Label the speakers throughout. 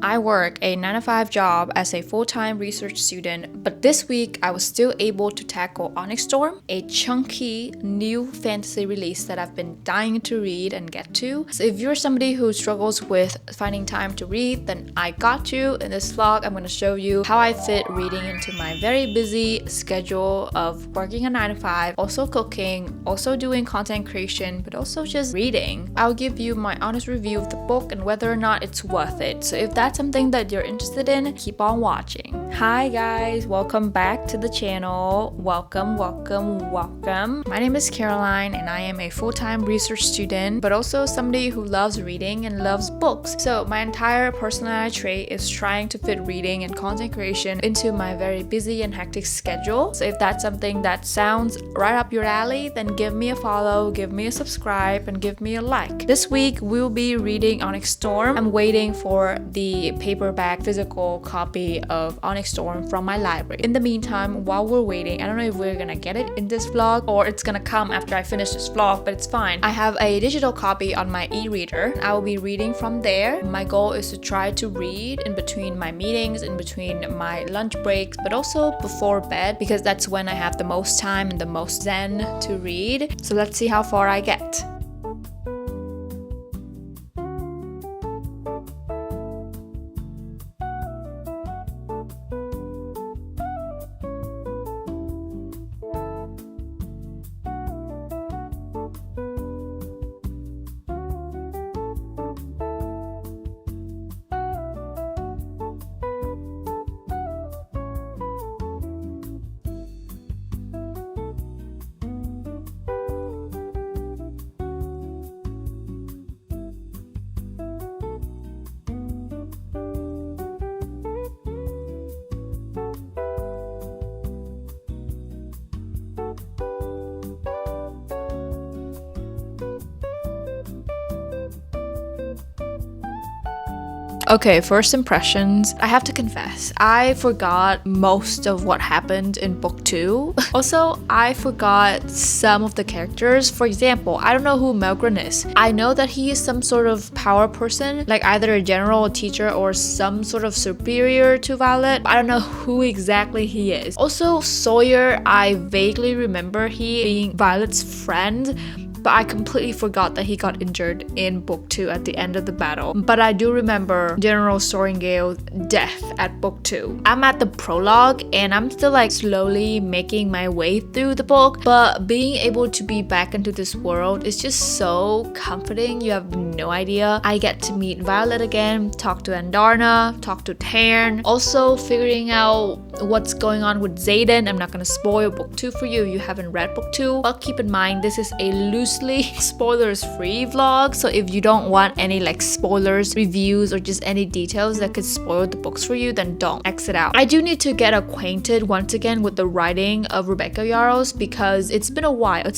Speaker 1: I work a 9-to-5 job as a full-time research student, but this week I was still able to tackle Onyx Storm, a chunky new fantasy release that I've been dying to read and get to. So if you're somebody who struggles with finding time to read, then I got you. In this vlog, I'm going to show you how I fit reading into my very busy schedule of working a 9-to-5, also cooking, also doing content creation, but also just reading. I'll give you my honest review of the book and whether or not it's worth it. So if that's something that you're interested in, keep on watching. Hi guys, welcome back to the channel. Welcome. My name is Caroline and I am a full-time research student, but also somebody who loves reading and loves books. So my entire personality trait is trying to fit reading and content creation into my very busy and hectic schedule. So if that's something that sounds right up your alley, then give me a follow, give me a subscribe, and give me a like. This week we'll be reading Onyx Storm. I'm waiting for the paperback physical copy of Onyx Storm from my library. In the meantime, while we're waiting, I don't know if we're gonna get it in this vlog or it's gonna come after I finish this vlog, but it's fine. I have a digital copy on my e-reader. I will be reading from there. My goal is to try to read in between my meetings, in between my lunch breaks, but also before bed because that's when I have the most time and the most zen to read. So let's see how far I get. Okay, first impressions. I have to confess, I forgot most of what happened in book 2. Also, I forgot some of the characters. For example, I don't know who Melgren is. I know that he is some sort of power person, like either a general, a teacher, or some sort of superior to Violet. I don't know who exactly he is. Also, Sawyer, I vaguely remember he being Violet's friend, but I completely forgot that he got injured in book 2 at the end of the battle. But I do remember General Sorringale's death at book 2. I'm at the prologue and I'm still like slowly making my way through the book, but being able to be back into this world is just so comforting. You have no idea. I get to meet Violet again, talk to Andarna, talk to Tarn, also figuring out what's going on with Xaden. I'm not gonna spoil book 2 for you if you haven't read book 2, but keep in mind this is a loosely spoilers free vlog, so if you don't want any like spoilers, reviews, or just any details that could spoil the books for you, then don't exit out. I do need to get acquainted once again with the writing of Rebecca Yarros because it's been a while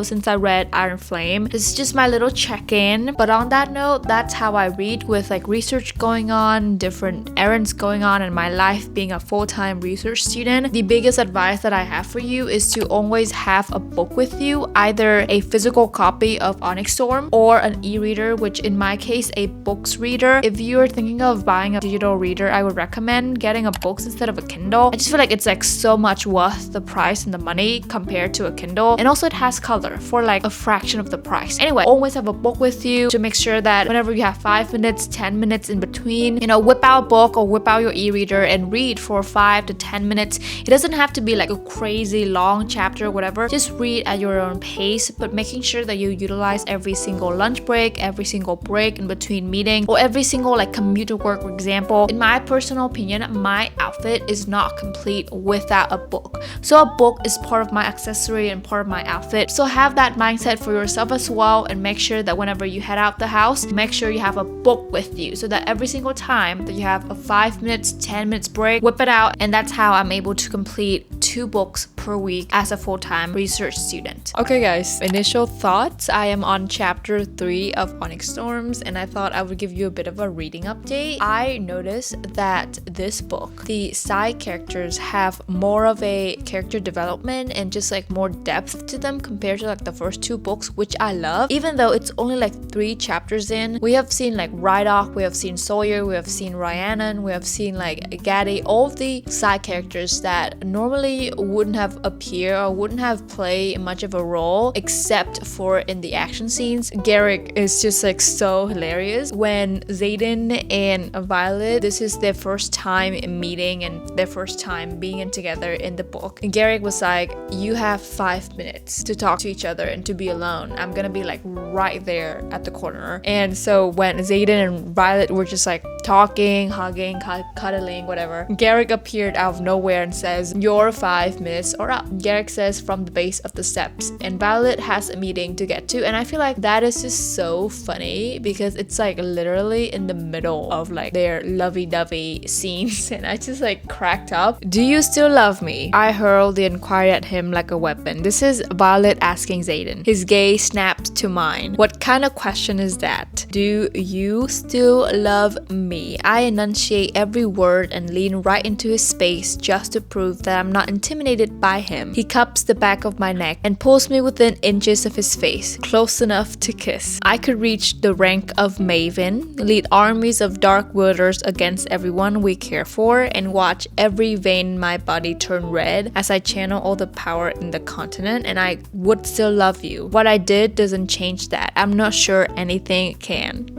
Speaker 1: since I read Iron Flame. This is just my little check-in, but on that note, that's how I read, with like research going on, different errands going on in my life being a full-time research student. The biggest advice that I have for you is to always have a book with you, either a physical copy of Onyx Storm or an e-reader, which in my case a books reader. If you're thinking of buying a digital reader, I would recommend getting a books instead of a Kindle. I just feel like it's like so much worth the price and the money compared to a Kindle, and also it has color for like a fraction of the price. Anyway, always have a book with you to make sure that whenever you have 5 minutes, 10 minutes in between, you know, whip out a book or whip out your e-reader and read for 5 to 10 minutes. It doesn't have to be like a crazy long chapter or whatever. Just read at your own pace, but making sure that you utilize every single lunch break, every single break in between meeting, or every single like commute to work, for example. In my personal opinion, my outfit is not complete without a book. So a book is part of my accessory and part of my outfit. So have that mindset for yourself as well, and make sure that whenever you head out the house, make sure you have a book with you so that every single time that you have a 5 minutes, 10 minutes break, whip it out. And that's how I'm able to complete 2 books per week as a full-time research student. Okay guys, initial thoughts. I am on chapter 3 of Onyx Storms and I thought I would give you a bit of a reading update. I noticed that this book, the side characters have more of a character development and just like more depth to them compared to like the first 2 books, which I love. Even though it's only like 3 chapters in, we have seen like Rydok, we have seen Sawyer, we have seen Rhiannon, we have seen like Gaddy, all of the side characters that normally wouldn't have appeared or wouldn't have played much of a role except for in the action scenes. Garrick is just like so hilarious. When Xaden and Violet, this is their first time meeting and their first time being together in the book, and Garrick was like, you have 5 minutes to talk to each other and to be alone. I'm gonna be like right there at the corner. And so when Xaden and Violet were just like talking, hugging, cuddling, whatever, Garrick appeared out of nowhere and says, your 5 minutes are up. Garrick says from the base of the steps, and Violet has a meeting to get to. And I feel like that is just so funny because it's like literally in the middle of like their lovey-dovey scenes, and I just like cracked up. Do you still love me? I hurled the inquiry at him like a weapon. This is Violet asking Xaden. His gaze snapped to mine. What kind of question is that? Do you still love me? I enunciate every word and lean right into his space just to prove that I'm not intimidated by him. He cups the back of my neck and pulls me within inches of his face, close enough to kiss. I could reach the rank of Maven, lead armies of dark wielders against everyone we care for, and watch every vein in my body turn red as I channel all the power in the continent, and I would still love you. What I did doesn't change that. I'm not sure anything can.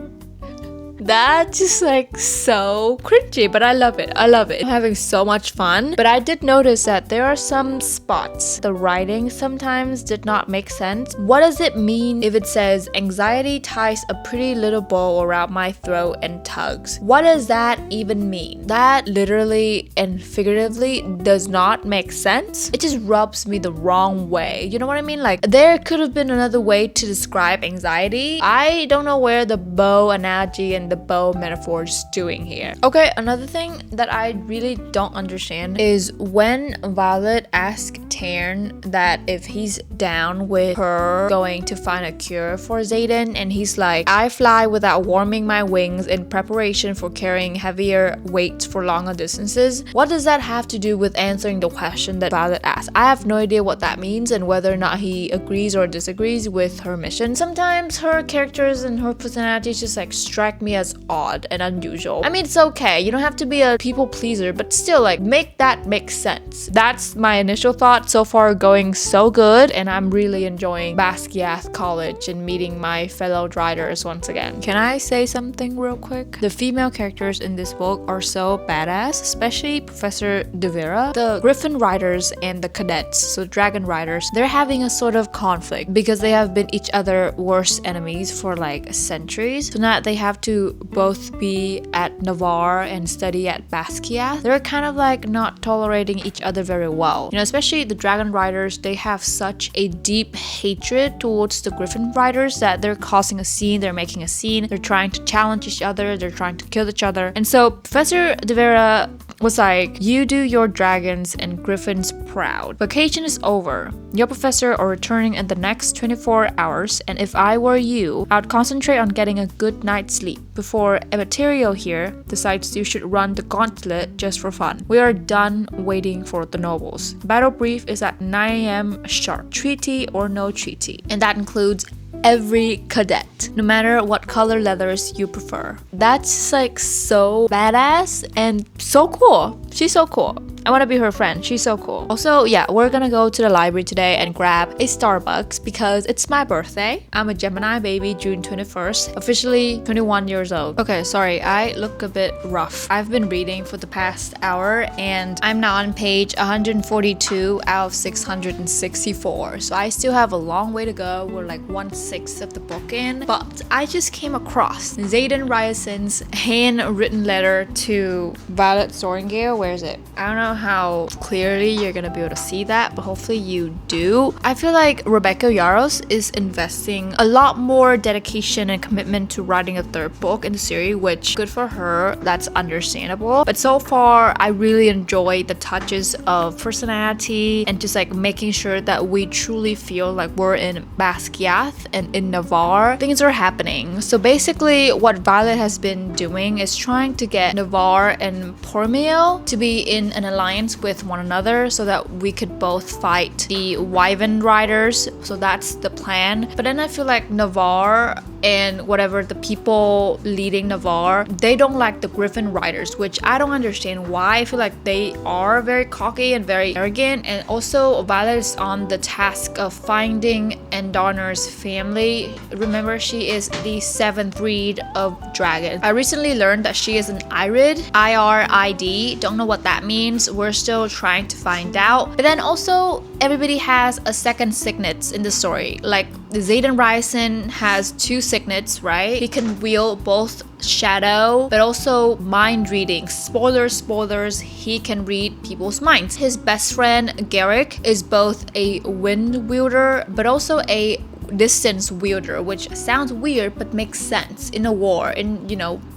Speaker 1: That's just like so cringy, but I love it. I love it. I'm having so much fun. But I did notice that there are some spots. The writing sometimes did not make sense. What does it mean if it says anxiety ties a pretty little bow around my throat and tugs? What does that even mean? That literally and figuratively does not make sense. It just rubs me the wrong way. You know what I mean? Like there could have been another way to describe anxiety. I don't know where the bow analogy and the bow metaphor is doing here. Okay, another thing that I really don't understand is when Violet asked Tairn that if he's down with her going to find a cure for Xaden, and he's like, I fly without warming my wings in preparation for carrying heavier weights for longer distances. What does that have to do with answering the question that Violet asked? I have no idea what that means and whether or not he agrees or disagrees with her mission. Sometimes her characters and her personalities just like strike me as odd and unusual. I mean, it's okay. You don't have to be a people pleaser, but still like make that make sense. That's my initial thought. So far going so good, and I'm really enjoying Basquiat College and meeting my fellow writers once again. Can I say something real quick? The female characters in this book are so badass, especially Professor De Vera. The Griffin riders and the cadets, so dragon riders, they're having a sort of conflict because they have been each other's worst enemies for like centuries. So now they have to both be at Navarre and study at Basquiat. They're kind of like not tolerating each other very well. You know, especially the Dragon Riders, they have such a deep hatred towards the Griffin Riders that they're causing a scene, they're making a scene, they're trying to challenge each other, they're trying to kill each other. And so Professor De Vera was like, you do your dragons and griffins proud. Vacation is over. Your professor are returning in the next 24 hours, and if I were you, I'd concentrate on getting a good night's sleep before Emeterio here decides you should run the gauntlet just for fun. We are done waiting for the nobles. Battle brief is at 9 a.m. sharp. Treaty or no treaty. And that includes every cadet, no matter what color leathers you prefer. That's like so badass and so cool. She's so cool. I want to be her friend. She's so cool. Also, yeah, we're gonna go to the library today and grab a Starbucks because it's my birthday. I'm a Gemini baby, June 21st, officially 21 years old. Okay, sorry, I look a bit rough. I've been reading for the past hour and I'm now on page 142 out of 664. So I still have a long way to go. We're like 1/6 of the book in. But I just came across Xaden Ryerson's handwritten letter to Violet Sorrengail. Where is it? I don't know know how clearly you're gonna be able to see that, but hopefully you do. I feel like Rebecca Yarros is investing a lot more dedication and commitment to writing a third book in the series, which good for her, that's understandable. But so far, I really enjoy the touches of personality and just like making sure that we truly feel like we're in Basquiat and in Navarre. Things are happening. So basically, what Violet has been doing is trying to get Navarre and Pormio to be in an alliance with one another so that we could both fight the Wyvern Riders. So that's the plan. But then I feel like Navarre and whatever the people leading Navarre, they don't like the Griffin Riders, which I don't understand why. I feel like they are very cocky and very arrogant. And also Violet is on the task of finding Endonner's family. Remember, she is the 7th breed of dragon. I recently learned that she is an Irid, I-R-I-D. Don't know what that means. We're still trying to find out. But then also everybody has a second signet in the story. Like Xaden Ryson has 2 signets, right? He can wield both shadow but also mind reading. Spoilers, he can read people's minds. His best friend Garrick is both a wind wielder but also a distance wielder, which sounds weird but makes sense in a war, in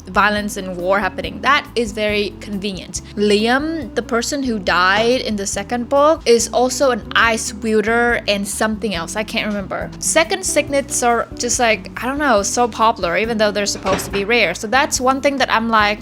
Speaker 1: violence and war happening. That is very convenient. Liam, the person who died in the second book, is also an ice wielder and something else. I can't remember. Second signets are just like, I don't know, so popular even though they're supposed to be rare. So that's one thing that I'm like,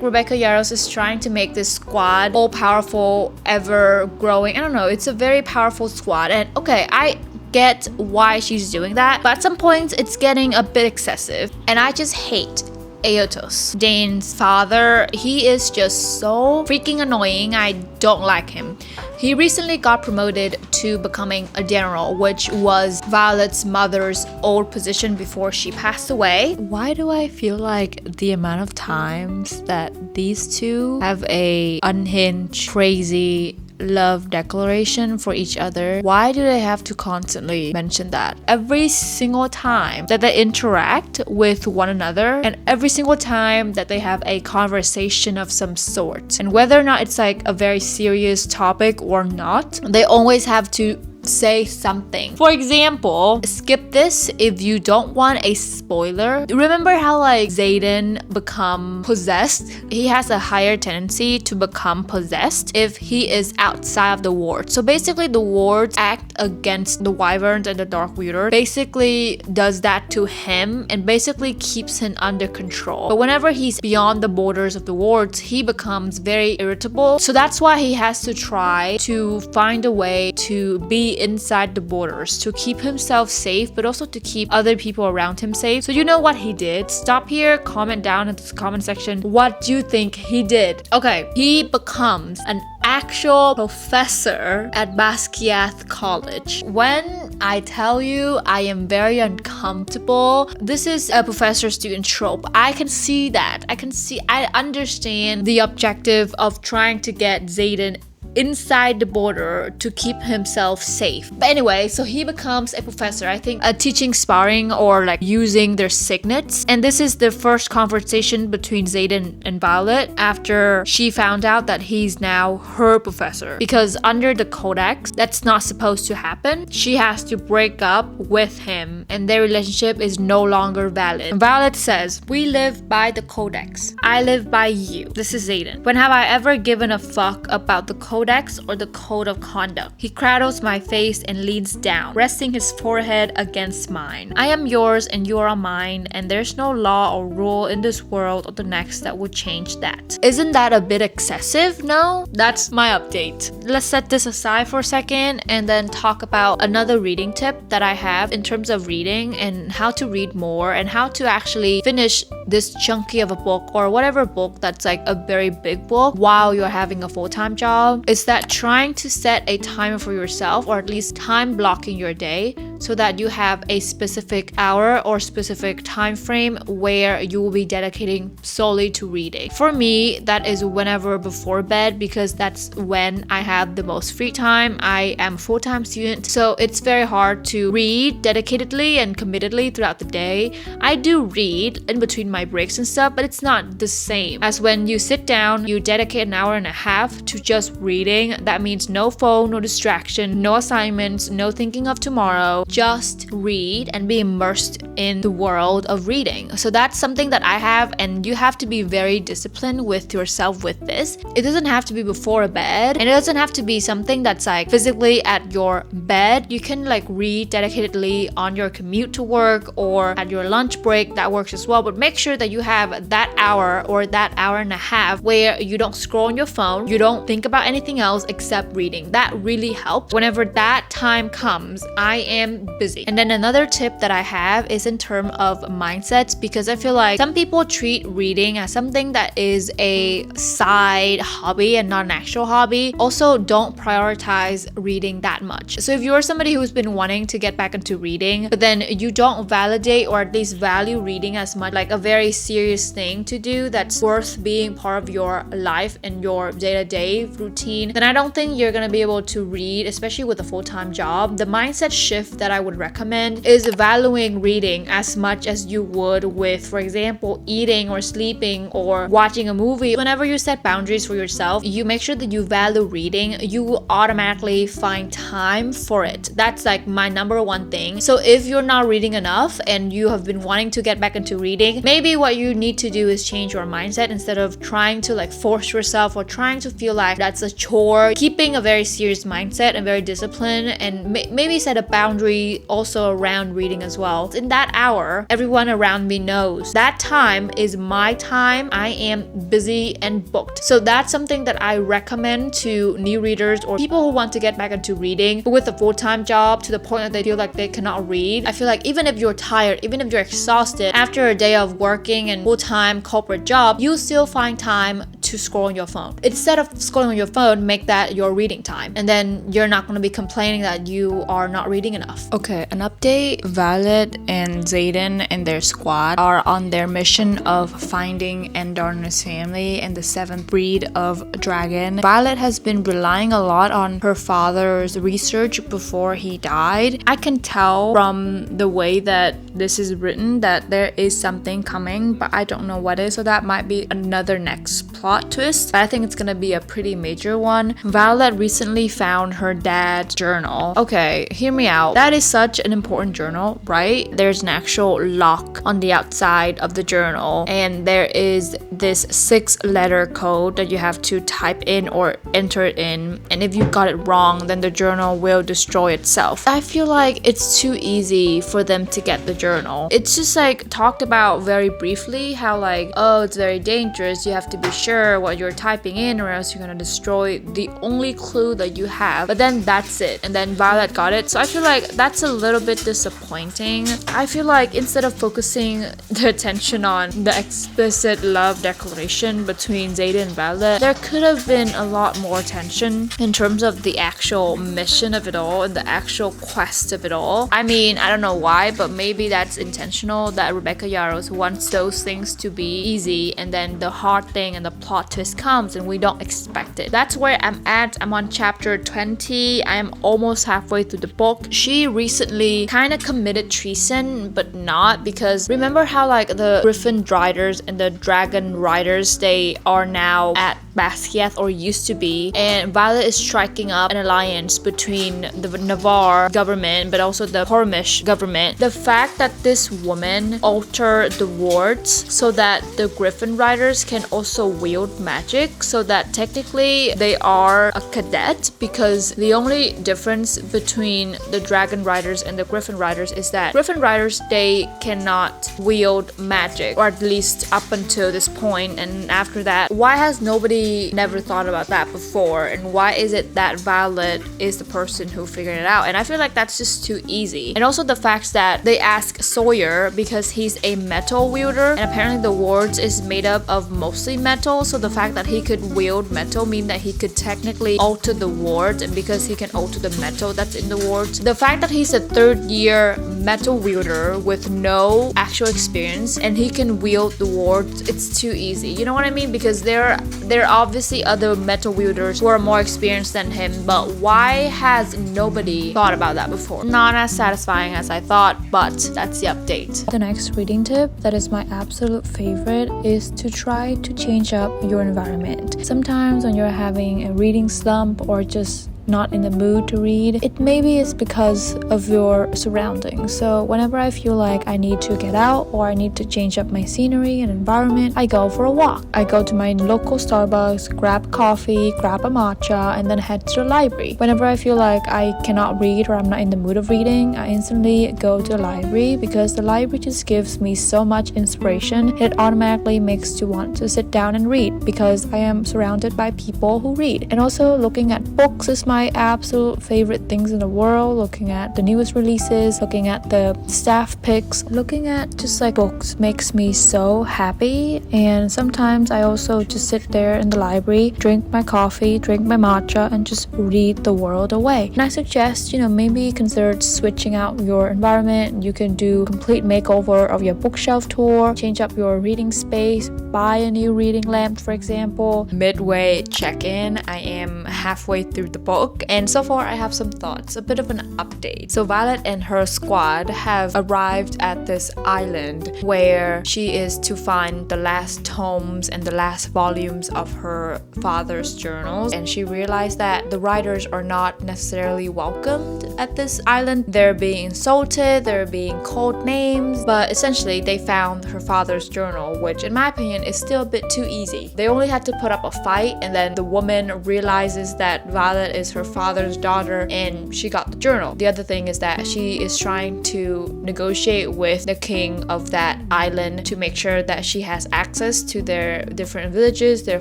Speaker 1: Rebecca Yarros is trying to make this squad all powerful, ever growing. I don't know, it's a very powerful squad. And okay, I get why she's doing that, but at some points it's getting a bit excessive. And I just hate Aotos, Dane's father. He is just so freaking annoying. I don't like him. He recently got promoted to becoming a general, which was Violet's mother's old position before she passed away. Why do I feel like the amount of times that these two have a unhinged, crazy love declaration for each other, why do they have to constantly mention that? Every single time that they interact with one another and every single time that they have a conversation of some sort, and whether or not it's like a very serious topic or not, they always have to say something. For example, skip this if you don't want a spoiler. Remember how like Xaden become possessed? He has a higher tendency to become possessed if he is outside of the ward. So basically the wards act against the wyverns and the dark wielder, basically does that to him and basically keeps him under control. But whenever he's beyond the borders of the wards, he becomes very irritable. So that's why he has to try to find a way to be inside the borders to keep himself safe, but also to keep other people around him safe. So you know what he did? Stop here, comment down in the comment section. What do you think he did? Okay, he becomes an actual professor at Basquiat College. When I tell you I am very uncomfortable, this is a professor-student trope. I can see that. I understand the objective of trying to get Xaden inside the border to keep himself safe. But anyway, so he becomes a professor, I think teaching sparring or like using their signets. And this is the first conversation between Xaden and Violet after she found out that he's now her professor. Because under the codex, that's not supposed to happen. She has to break up with him and their relationship is no longer valid. Violet says, "We live by the codex. I live by you." This is Xaden. "When have I ever given a fuck about the codex or the code of conduct?" He cradles my face and leans down, resting his forehead against mine. "I am yours and you are mine, and there's no law or rule in this world or the next that would change that." Isn't that a bit excessive? No? That's my update. Let's set this aside for a second and then talk about another reading tip that I have in terms of reading and how to read more and how to actually finish this chunky of a book or whatever book that's like a very big book while you're having a full-time job. Is that trying to set a timer for yourself, or at least time blocking your day so that you have a specific hour or specific time frame where you will be dedicating solely to reading. For me, that is whenever before bed, because that's when I have the most free time. I am a full-time student, so it's very hard to read dedicatedly and committedly throughout the day. I do read in between my breaks and stuff, but it's not the same as when you sit down, you dedicate an hour and a half to just reading. That means no phone, no distraction, no assignments, no thinking of tomorrow. Just read and be immersed in the world of reading. So that's something that I have, and you have to be very disciplined with yourself with this. It doesn't have to be before bed, and it doesn't have to be something that's like physically at your bed. You can like read dedicatedly on your commute to work or at your lunch break. That works as well, but make sure that you have that hour or that hour and a half where you don't scroll on your phone, you don't think about anything else except reading. That really helps. Whenever that time comes, I am busy. And then another tip that I have is in terms of mindsets, because I feel like some people treat reading as something that is a side hobby and not an actual hobby. Also, don't prioritize reading that much. So if you're somebody who's been wanting to get back into reading, but then you don't validate or at least value reading as much, like a very serious thing to do that's worth being part of your life and your day-to-day routine, then I don't think you're gonna be able to read, especially with a full-time job. The mindset shift that I would recommend is valuing reading as much as you would with, for example, eating or sleeping or watching a movie. Whenever you set boundaries for yourself, you make sure that you value reading, you will automatically find time for it. That's like my number one thing. So if you're not reading enough and you have been wanting to get back into reading, maybe what you need to do is change your mindset. Instead of trying to like force yourself or trying to feel like that's a chore, keeping a very serious mindset and very disciplined, and maybe set a boundary also around reading as well. In that hour, everyone around me knows that time is my time. I am busy and booked. So that's something that I recommend to new readers or people who want to get back into reading but with a full-time job to the point that they feel like they cannot read. I feel like even if you're tired, even if you're exhausted after a day of working and full-time corporate job, you still find time to scroll on your phone. Instead of scrolling on your phone, make that your reading time, and then you're not going to be complaining that you are not reading enough. Okay, an update. Violet and Zayden and their squad are on their mission of finding Endor and his family and the 7th breed of dragon. Violet has been relying a lot on her father's research before he died. I can tell from the way that this is written that there is something coming, but I don't know what it is, so that might be another next plot twist. But I think it's gonna be a pretty major one. Violet recently found her dad's journal. Okay, hear me out. That is such an important journal, right? There's an actual lock on the outside of the journal, and there is this 6-letter code that you have to type in or enter it in, and if you got it wrong, then the journal will destroy itself. I feel like it's too easy for them to get the journal. It's just like talked about very briefly how like, oh, it's very dangerous, you have to be sure what you're typing in or else you're gonna destroy the only clue that you have, but then that's it. And then Violet got it, so I feel like that's a little bit disappointing. I feel like instead of focusing the attention on the explicit love declaration between Zayden and Violet, there could have been a lot more tension in terms of the actual mission of it all and the actual quest of it all. I mean, I don't know why, but maybe that's intentional, that Rebecca Yarros wants those things to be easy, and then the hard thing and the plot twist comes and we don't expect it. That's where I'm at. I'm on chapter 20. I am almost halfway through the book. She recently kind of committed treason, but not, because remember how like the Griffin Riders and the Dragon Riders, they are now at Basquiat, or used to be, and Violet is striking up an alliance between the Navarre government but also the Cornish government. The fact that this woman altered the words so that the Griffin Riders can also wield magic, so that technically they are a cadet, because the only difference between the Dragon Riders and the Griffin Riders is that Griffin Riders, they cannot wield magic, or at least up until this point, and after that, why has nobody never thought about that before, and why is it that Violet is the person who figured it out? And I feel like that's just too easy. And also the fact that they ask ask Sawyer because he's a metal wielder, and apparently the wards is made up of mostly metal, so the fact that he could wield metal means that he could technically alter the wards, and because he can alter the metal that's in the wards, the fact that he's a third year metal wielder with no actual experience and he can wield the wards, it's too easy. You know what I mean? Because there are obviously other metal wielders who are more experienced than him, but why has nobody thought about that before? Not as satisfying as I thought, but that's the update.
Speaker 2: The next reading tip that is my absolute favorite is to try to change up your environment. Sometimes when you're having a reading slump or just not in the mood to read, it maybe is because of your surroundings. So whenever I feel like I need to get out or I need to change up my scenery and environment, I go for a walk. I go to my local Starbucks, grab coffee, grab a matcha, and then head to the library. Whenever I feel like I cannot read or I'm not in the mood of reading, I instantly go to the library because the library just gives me so much inspiration. It automatically makes you want to sit down and read because I am surrounded by people who read. And also looking at books is my absolute favorite things in the world. Looking at the newest releases, looking at the staff picks, looking at just like books makes me so happy. And sometimes I also just sit there in the library, drink my coffee, drink my matcha, and just read the world away. And I suggest, maybe consider switching out your environment. You can do complete makeover of your bookshelf tour, change up your reading space, buy a new reading lamp, for example.
Speaker 1: Midway check-in. I am halfway through the book, and so far I have some thoughts, a bit of an update. So Violet and her squad have arrived at this island where she is to find the last tomes and the last volumes of her father's journals, and she realized that the writers are not necessarily welcomed at this island. They're being insulted, they're being called names, but essentially they found her father's journal, which in my opinion is still a bit too easy. They only had to put up a fight, and then the woman realizes that Violet is her father's daughter and she got the journal. The other thing is that she is trying to negotiate with the king of that island to make sure that she has access to their different villages, their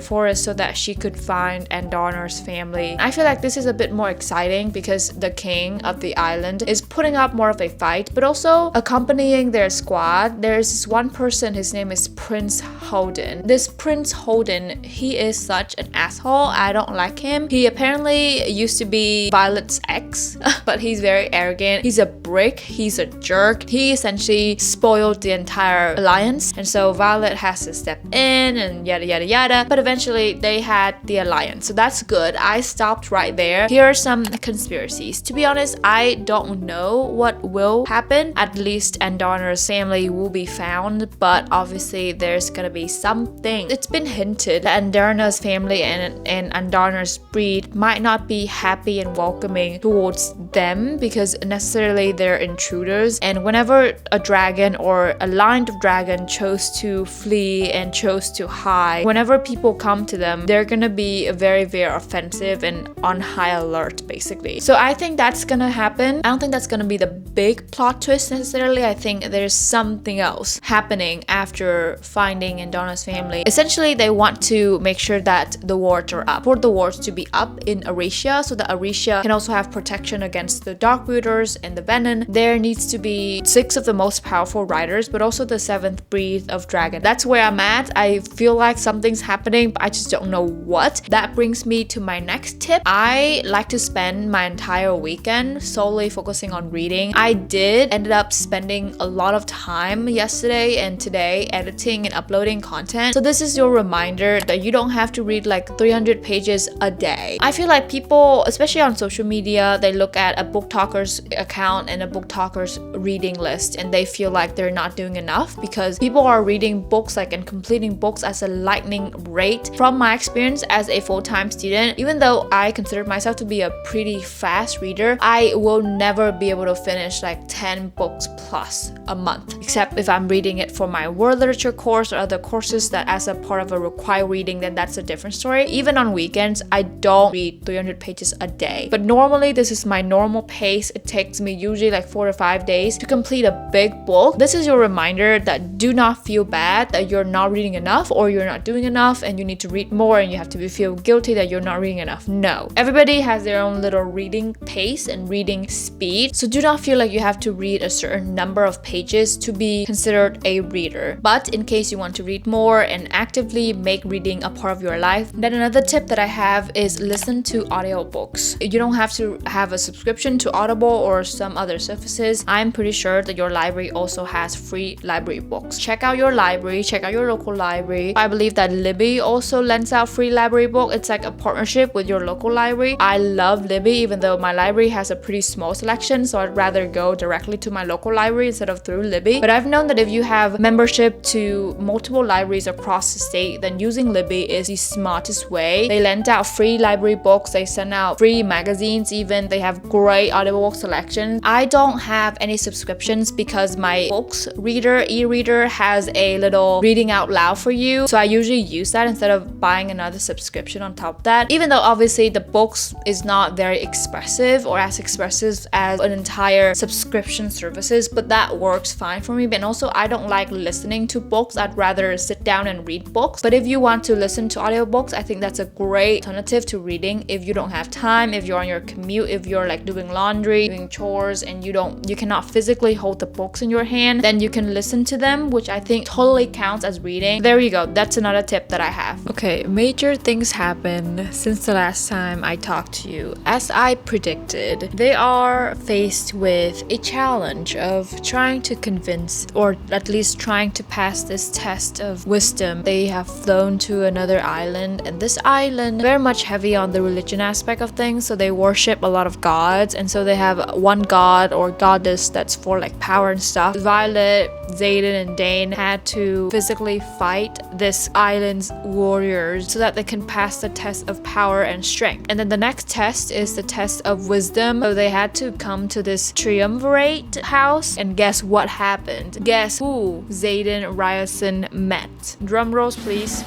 Speaker 1: forests, so that she could find Andarner's family. I feel like this is a bit more exciting because the king of the island is putting up more of a fight, but also accompanying their squad. There's this one person, his name is Prince Holden. This Prince Holden, he is such an asshole. I don't like him. He apparently used to be Violet's ex, but he's very arrogant. He's a brick. He's a jerk. He essentially spoiled the entire alliance, and so Violet has to step in and yada yada yada, but eventually they had the alliance, so that's good. I stopped right there. Here are some conspiracies. To be honest, I don't know what will happen. At least Andarner's family will be found, but obviously there's gonna be something. It's been hinted that Andarner's family and Andarner's breed might not be happy and welcoming towards them because necessarily they're intruders, and whenever a dragon or a line of dragon chose to flee and chose to hide, whenever people come to them, they're gonna be very, very offensive and on high alert basically. So I think that's gonna happen. I don't think that's gonna be the big plot twist necessarily. I think there's something else happening after finding Andarner's family. Essentially they want to make sure that the wards are up, for the wards to be up in Arisha, so that Arisha can also have protection against the dark wielders and the venom. There needs to be 6 of the most powerful riders, but also the 7th breed of dragon. That's where I'm at. I feel like something's happening, but I just don't know what. That brings me to my next tip. I like to spend my entire weekend solely focusing on reading. I ended up spending a lot of time yesterday and today editing and uploading content. So this is your reminder that you don't have to read like 300 pages a day. I feel like people, especially on social media, they look at a book talker's account and a book talker's reading list and they feel like they're not doing enough because people are reading books and completing books as a lightning rate. From my experience as a full-time student, even though I consider myself to be a pretty fast reader, I will never be able to finish like 10 books plus a month, except if I'm reading it for my world literature course or other courses that as a part of a required reading, then that's a different story. Even on weekends, I don't read 300 pages pages a day. But normally this is my normal pace. It takes me usually like 4 to 5 days to complete a big book. This is your reminder that do not feel bad that you're not reading enough or you're not doing enough and you need to read more and you have to feel guilty that you're not reading enough. No. Everybody has their own little reading pace and reading speed. So do not feel like you have to read a certain number of pages to be considered a reader. But in case you want to read more and actively make reading a part of your life, then another tip that I have is listen to audiobooks. You don't have to have a subscription to Audible or some other services. I'm pretty sure that your library also has free library books. Check out your library, check out your local library. I believe that Libby also lends out free library book. It's like a partnership with your local library. I love Libby even though my library has a pretty small selection, so I'd rather go directly to my local library instead of through Libby. But I've known that if you have membership to multiple libraries across the state, then using Libby is the smartest way. They lend out free library books, they send out free magazines even, they have great audiobook selections. I don't have any subscriptions because my books reader, e-reader, has a little reading out loud for you, so I usually use that instead of buying another subscription on top of that, even though obviously the books is not very expressive or as expressive as an entire subscription services, but that works fine for me. And also I don't like listening to books, I'd rather sit down and read books. But if you want to listen to audiobooks, I think that's a great alternative to reading if you don't have time, if you're on your commute, if you're like doing laundry, doing chores, and you cannot physically hold the books in your hand, then you can listen to them, which I think totally counts as reading. There you go, that's another tip that I have. Okay, major things happened since the last time I talked to you. As I predicted, they are faced with a challenge of trying to convince, or at least trying to pass this test of wisdom. They have flown to another island, and this island very much heavy on the religion aspect of things, so they worship a lot of gods, and so they have one god or goddess that's for like power and stuff. Violet, Xaden, and Dane had to physically fight this island's warriors so that they can pass the test of power and strength. And then the next test is the test of wisdom. So they had to come to this triumvirate house, and guess what happened? Guess who Xaden Ryerson met? Drum rolls please.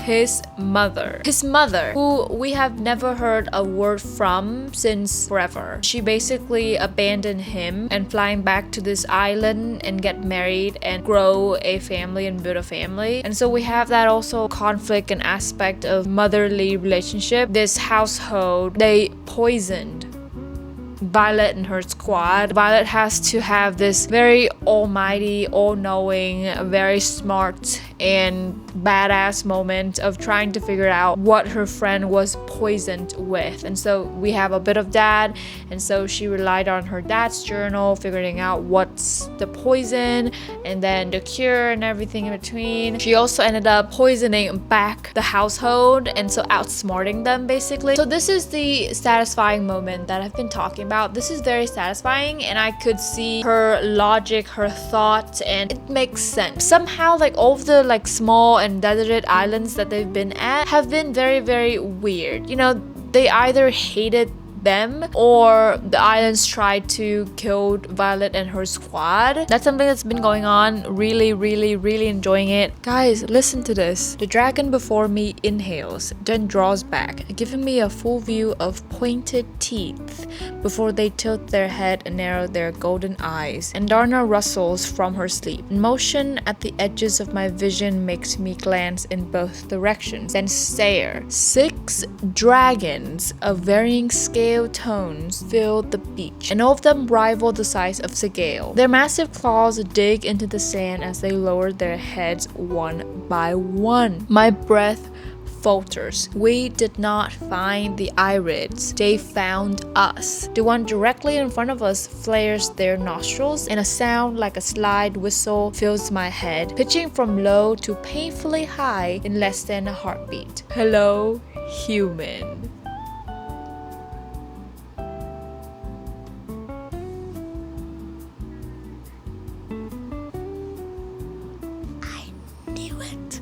Speaker 1: His mother, who we have never heard a word from since forever. She basically abandoned him and flying back to this island and get married and grow a family and build a family. And so we have that also conflict and aspect of motherly relationship. This household, they poisoned Violet and her squad. Violet has to have this very almighty, all-knowing, very smart and badass moment of trying to figure out what her friend was poisoned with. And so we have a bit of that, and so she relied on her dad's journal, figuring out what's the poison and then the cure and everything in between. She also ended up poisoning back the household, and so outsmarting them basically. So this is the satisfying moment that I've been talking about. This is very satisfying, and I could see her logic, her thought, and it makes sense. Somehow, like, all of the like small and deserted islands that they've been at have been very, very weird. You know, they either hated them or the islands tried to kill Violet and her squad. That's something that's been going on. Really, really, really enjoying it. Guys, listen to this. The dragon before me inhales, then draws back, giving me a full view of pointed teeth before they tilt their head and narrow their golden eyes. And Darna rustles from her sleep. Motion at the edges of my vision makes me glance in both directions, then stare. 6 dragons of varying scale tones filled the beach, and all of them rival the size of Segale. Their massive claws dig into the sand as they lower their heads one by one. My breath falters. We did not find the irids. They found us. The one directly in front of us flares their nostrils, and a sound like a slide whistle fills my head, pitching from low to painfully high in less than a heartbeat. Hello, human.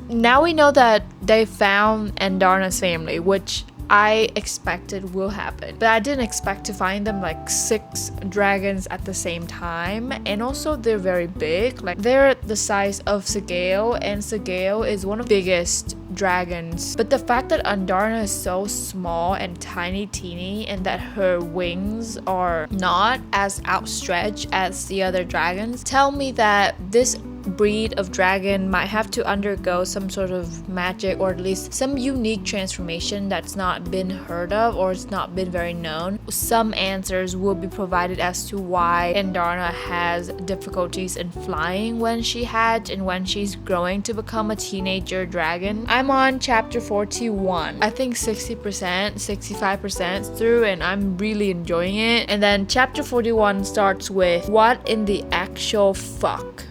Speaker 1: Now we know that they found Andarna's family, which I expected will happen. But I didn't expect to find them like 6 dragons at the same time. And also they're very big. Like they're the size of Segale, and Segale is one of the biggest dragons. But the fact that Andarna is so small and tiny teeny, and that her wings are not as outstretched as the other dragons, tell me that this breed of dragon might have to undergo some sort of magic, or at least some unique transformation that's not been heard of or it's not been very known. Some answers will be provided as to why Andarna has difficulties in flying when she hatched and when she's growing to become a teenager dragon. I'm on chapter 41. I think 60%, 65% through, and I'm really enjoying it. And then chapter 41 starts with, what in the actual fuck?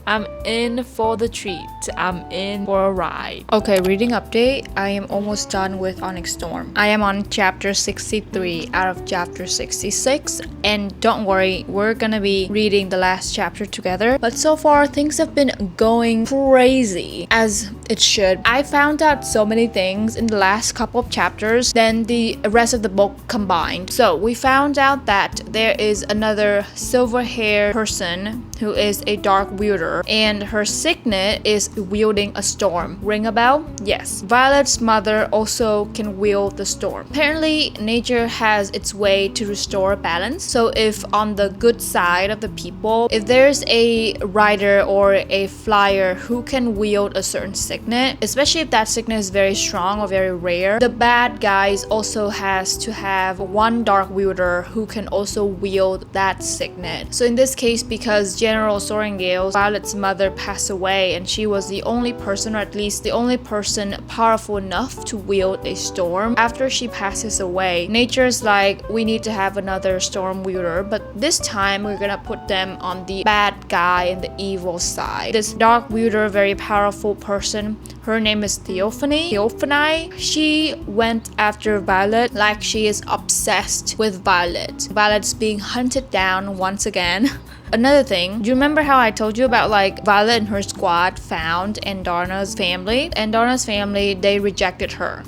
Speaker 1: I'm in for the treat. I'm in for a ride. Okay, reading update. I am almost done with Onyx Storm. I am on chapter 63 out of chapter 66. And don't worry, we're gonna be reading the last chapter together. But so far, things have been going crazy, as it should. I found out so many things in the last couple of chapters than the rest of the book combined. So we found out that there is another silver-haired person who is a dark wielder, and her signet is wielding a storm. Ring a bell? Yes. Violet's mother also can wield the storm. Apparently, nature has its way to restore balance. So if on the good side of the people, if there's a rider or a flyer who can wield a certain signet, especially if that signet is very strong or very rare, the bad guys also has to have one dark wielder who can also wield that signet. So in this case, because General Sorrengail, Violet's mother, passed away, and she was the only person, or at least the only person powerful enough to wield a storm. After she passes away, nature's like, we need to have another storm wielder, but this time we're gonna put them on the bad guy and the evil side. This dark wielder, very powerful person, her name is Theophany. She went after Violet like she is obsessed with Violet. Violet's being hunted down once again. Another thing, do you remember how I told you about like Violet and her squad found Andarna's family? Andarna's family, they rejected her.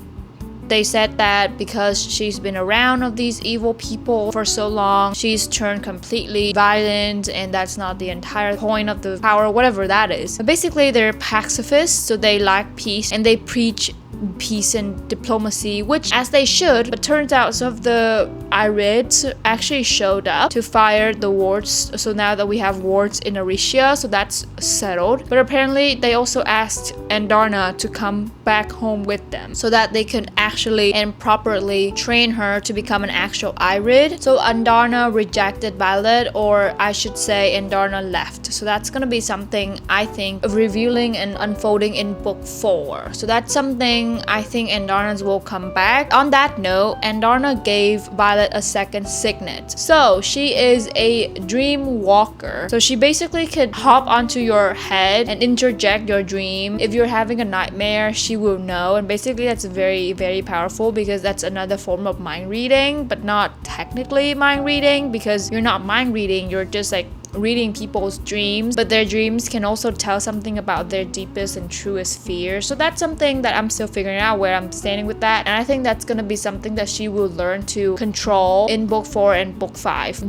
Speaker 1: They said that because she's been around of these evil people for so long, she's turned completely violent, and that's not the entire point of the power, whatever that is. But basically, they're pacifists, so they like peace, and they preach peace and diplomacy, which as they should, but turns out some of the Irids actually showed up to fire the wards. So now that we have wards in Aricia, so that's settled. But apparently they also asked Andarna to come back home with them so that they can actually and properly train her to become an actual Irid. So Andarna rejected Violet, or I should say Andarna left. So that's gonna be something I think of revealing and unfolding in book 4. So that's something I think Andarna's will come back. On that note, Andarna gave Violet a second signet. So she is a dream walker. So she basically can hop onto your head and interject your dream. If you're having a nightmare, she will know. And basically that's very, very powerful, because that's another form of mind reading, but not technically mind reading, because you're not mind reading, you're just like reading people's dreams, but their dreams can also tell something about their deepest and truest fears. So that's something that I'm still figuring out where I'm standing with that, and I think that's gonna be something that she will learn to control in book 4 and book 5.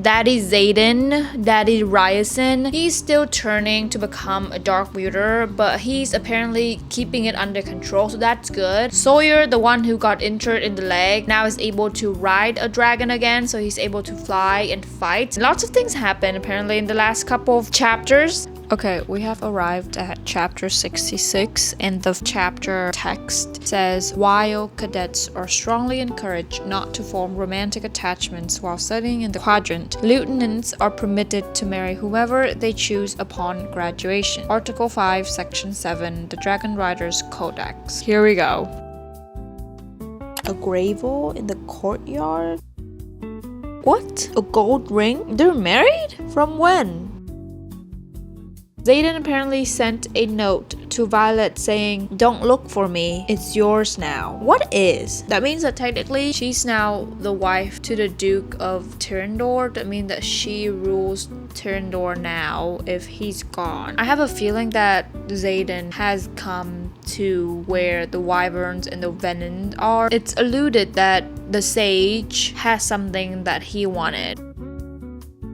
Speaker 1: Daddy Ryerson, he's still turning to become a dark wielder, but he's apparently keeping it under control, so that's good. Sawyer, the one who got injured in the leg, now is able to ride a dragon again, so he's able to fly and fight. Lots of things happen apparently in the last couple of chapters. Okay, we have arrived at chapter 66, and the chapter text says, while cadets are strongly encouraged not to form romantic attachments while studying in the quadrant, lieutenants are permitted to marry whomever they choose upon graduation. Article 5, Section 7, the Dragon Riders Codex. Here we go. A gravel in the courtyard? What? A gold ring? They're married? From when? Xaden apparently sent a note to Violet saying, don't look for me, it's yours now. What is? That means that technically she's now the wife to the Duke of Tyrrendor. That means that she rules Tyrrendor now if he's gone. I have a feeling that Xaden has come to where the wyverns and the venom are. It's alluded that the sage has something that he wanted.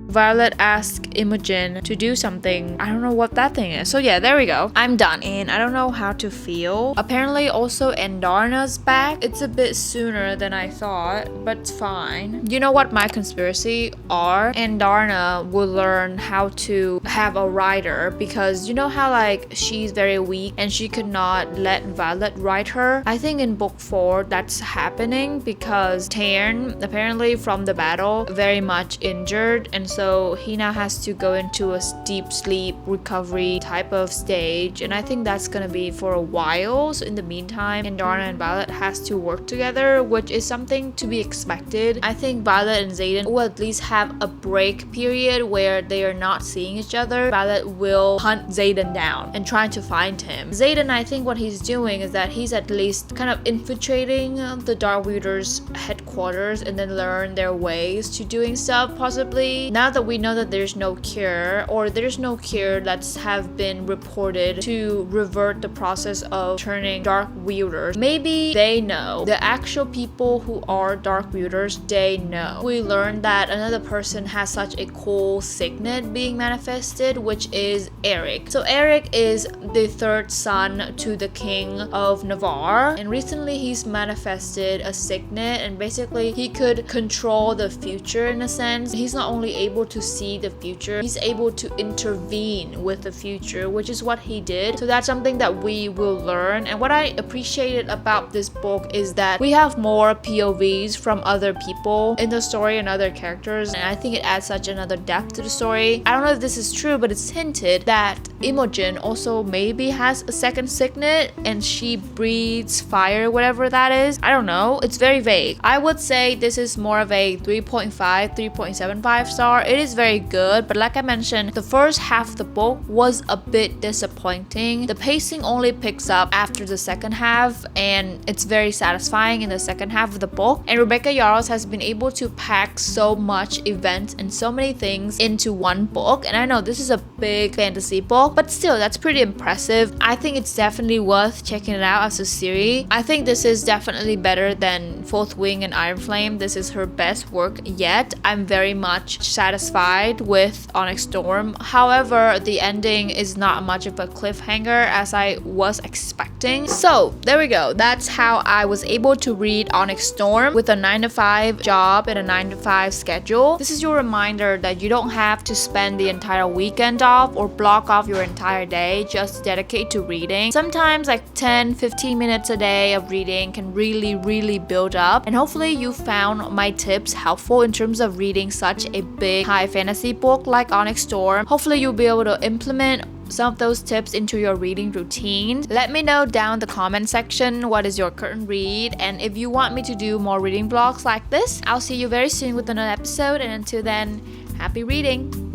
Speaker 1: Violet asked Imogen to do something. I don't know what that thing is. So yeah, there we go. I'm done. And I don't know how to feel. Apparently also Andarna's back. It's a bit sooner than I thought, but it's fine. You know what my conspiracy are? Andarna will learn how to have a rider because you know how like she's very weak and she could not let Violet ride her? I think in book 4 that's happening because Tairn apparently from the battle very much injured, and so he now has to go into a deep sleep recovery type of stage, and I think that's gonna be for a while. So in the meantime, Andarna and Violet has to work together, which is something to be expected. I think Violet and Xaden will at least have a break period where they are not seeing each other. Violet will hunt Xaden down and try to find him. Xaden, I think what he's doing is that he's at least kind of infiltrating the Darkweeders headquarters and then learn their ways to doing stuff possibly. Now that we know that there's no cure, or there's no cure that's have been reported to revert the process of turning Darkweeders, maybe they know. The actual people who are Darkweeders, they know. We learned that another person has such a cool signet being manifested, which is Eric. So Eric is the third son to the king of Navarre, and recently he's manifested a signet, and basically he could control the future in a sense. He's not only able to see the future, he's able to intervene with the future, which is what he did. So that's something that we will learn. And what I appreciated about this book is that we have more POVs from other people in the story and other characters, and I think it adds such another depth to the story. I don't know if this is true, but it's hinted that Imogen also maybe has a second signet and she breathes fire, whatever that is. I don't know, it's very vague. I would say this is more of a 3.5 3.75 star. It is very good, but like I mentioned, the first half of the book was a bit disappointing. The pacing only picks up after the second half, and it's very satisfying in the second half of the book. And Rebecca Yarros has been able to pack so much events and so many things into one book. And I know this is a big fantasy book, but still, that's pretty impressive. I think it's definitely worth checking it out as a series. I think this is definitely better than Fourth Wing and Iron Flame. This is her best work yet. I'm very much satisfied with Onyx Storm. However, the ending is not much of a cliffhanger as I was expecting. So there we go. That's how I was able to read Onyx Storm with a 9-to-5 job and a 9-to-5 schedule. This is your reminder that you don't have to spend the entire weekend off or block off your entire day just to dedicate to reading. Sometimes like 10-15 minutes a day of reading can really build up, and hopefully you found my tips helpful in terms of reading such a big high fantasy book like Onyx Storm. Hopefully you'll be able to implement some of those tips into your reading routine. Let me know down in the comment section what is your current read, and if you want me to do more reading vlogs like this. I'll see you very soon with another episode, and until then, happy reading!